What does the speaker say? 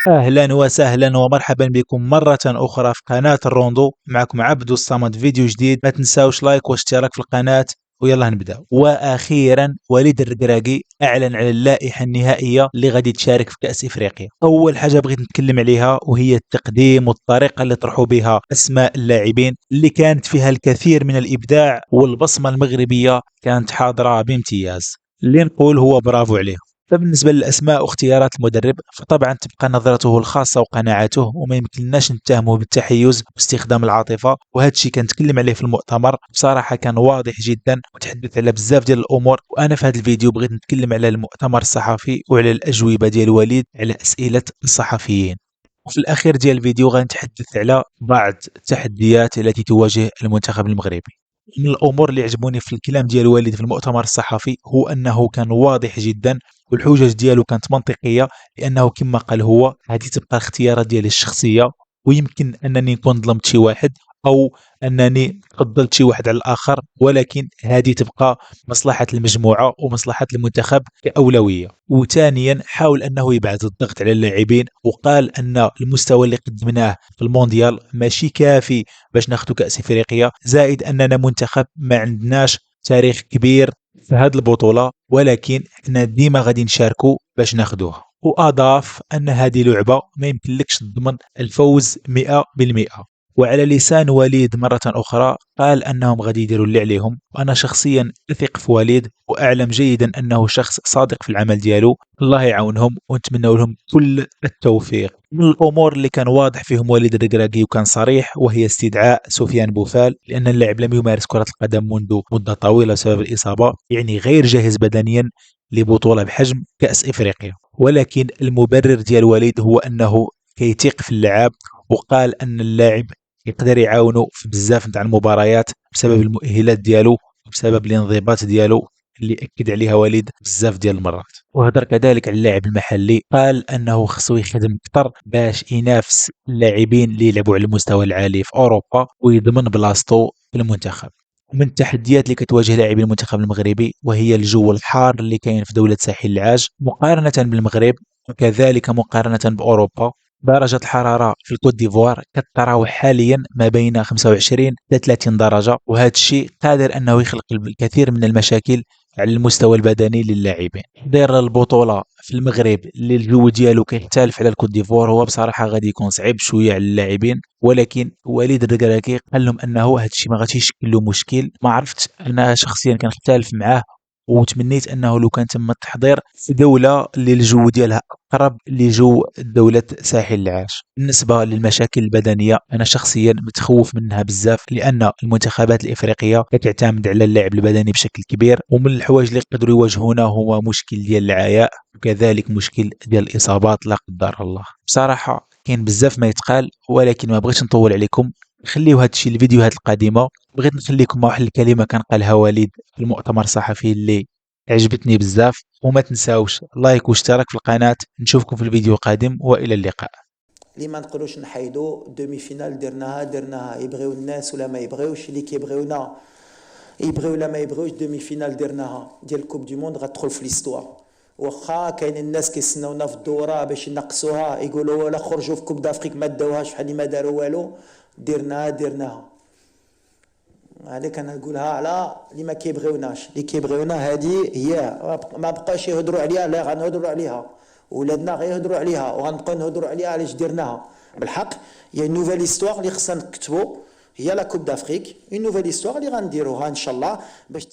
أهلا وسهلا ومرحبا بكم مرة أخرى في قناة الروندو. معكم عبدو الصمد، فيديو جديد. ما تنساوش لايك واشتراك في القناة ويلا نبدأ. وأخيرا وليد الركراكي أعلن على اللائحة النهائية اللي غادي تشارك في كأس إفريقيا. أول حاجة بغيت نتكلم عليها وهي التقديم والطريقة اللي طرحوا بها أسماء اللاعبين اللي كانت فيها الكثير من الإبداع، والبصمة المغربية كانت حاضرة بامتياز. اللي نقول هو برافو عليه. فبالنسبة للأسماء واختيارات المدرب، فطبعا تبقى نظرته الخاصة وقناعاته، وما يمكنناش نتهمه بالتحيز واستخدام العاطفة، وهذا الشيء كنتكلم عليه في المؤتمر. بصراحة كان واضح جدا وتحدث على بزاف ديال الأمور، وأنا في هذا الفيديو بغيت نتكلم على المؤتمر الصحفي وعلى الأجوبة ديال وليد على أسئلة الصحفيين. وفي الأخير ديال الفيديو غنتحدث على بعض التحديات التي تواجه المنتخب المغربي. من الامور اللي عجبوني في الكلام ديال والد في المؤتمر الصحفي هو انه كان واضح جدا، والحجج ديالو كانت منطقيه، لانه كما قال هو هذه تبقى الاختيارات ديالي الشخصيه، ويمكن انني نكون ظلمت شي واحد او انني فضلت شي واحد على الاخر، ولكن هذه تبقى مصلحه المجموعه ومصلحه المنتخب كاولويه. وثانيا حاول انه يبعث الضغط على اللاعبين، وقال ان المستوى اللي قدمناه في المونديال ماشي كافي باش ناخذ كأس افريقيا، زائد اننا منتخب ما عندناش تاريخ كبير في هذه البطولة، ولكن احنا ديما غادي نشاركوا باش ناخذوها. واضاف ان هذه لعبة ما يمكنلكش تضمن الفوز 100%. وعلى لسان وليد مرة أخرى قال أنهم غادي يديروا اللي عليهم، وأنا شخصيا أثق في وليد وأعلم جيدا أنه شخص صادق في العمل ديالو. الله يعاونهم ونتمنى لهم كل التوفيق. من الأمور اللي كان واضح فيهم وليد الركراكي وكان صريح وهي استدعاء سفيان بوفال، لأن اللاعب لم يمارس كرة القدم منذ مدة طويلة بسبب الإصابة، يعني غير جاهز بدنيا لبطولة بحجم كأس إفريقيا. ولكن المبرر ديال وليد هو أنه كيثيق في اللاعب، وقال أن اللاعب يقدر يعاونو في بزاف نتاع المباريات بسبب المؤهلات ديالو وبسبب الانضباط ديالو اللي اكد عليها وليد بزاف ديال المرات. وهضر كذلك على اللاعب المحلي، قال انه خصو يخدم اكثر باش ينافس اللاعبين اللي يلعبوا على المستوى العالي في اوروبا ويضمن بلاصتو في المنتخب. ومن التحديات اللي كتواجه لاعبي المنتخب المغربي وهي الجو الحار اللي كاين في دولة ساحل العاج مقارنة بالمغرب، وكذلك مقارنة بأوروبا. درجة الحرارة في الكوت ديفوار كتراوح حاليا ما بين 25 إلى 30 درجة، وهذا الشيء قادر أنه يخلق الكثير من المشاكل على المستوى البدني للاعبين. تحضير البطولة في المغرب اللي الجو ديالو كيختلف على الكوت ديفوار هو بصراحة غادي يكون صعيب شوية على اللاعبين، ولكن وليد الركراكي قال لهم أنه هذا الشيء ما غاديش يشكل له مشكل. ما عرفت، أنا شخصيا كنختلف معاه، وتمنيت انه لو كان تم التحضير في دوله اللي الجو ديالها اقرب لجو دوله ساحل العاج. بالنسبه للمشاكل البدنيه انا شخصيا متخوف منها بزاف، لان المنتخبات الافريقيه كتعتمد على اللعب البدني بشكل كبير، ومن الحوايج اللي يقدروا يواجهونا هو مشكل ديال العياء، وكذلك مشكل ديال الاصابات لا قدر الله. بصراحه كاين بزاف ما يتقال، ولكن ما بغيتش نطول عليكم، خليو هذا الشيء الفيديوهات القادمه. بغيت نخليكم مع واحد الكلمه كان قالها وليد في المؤتمر الصحفي اللي عجبتني بزاف. وما تنساوش لايك واشتراك في القناه. نشوفكم في الفيديو القادم والى اللقاء. اللي ما نقولوش نحيدو دومي فينال درناها يبغيو الناس ولا ما يبغيوش، اللي كيبغيونا يبغيو ولا ما يبغيوش دومي فينال درناها ديال كوب دي موند غتدخل في ليستوار. واخا كاين الناس كيستناونا في الدوره باش ينقصوها، يقولوا ولا خرجوا في كوب دافريك ما داوهاش بحال اللي ما داروا والو. درناها هذيك انا نقولها على اللي ما كيبغيوناش. اللي كيبغيونا هذه هي ما بقاش يهضروا عليها، لا غنهضروا عليها، ولادنا غيهضروا عليها وغنبقاو نهضروا عليها. علاش درناها بالحق؟ هي نوفيل هيستوار اللي خصنا نكتبوا، هي لا كوب دافريك، اون نوفيل هيستوار اللي غنديروها ان شاء الله باش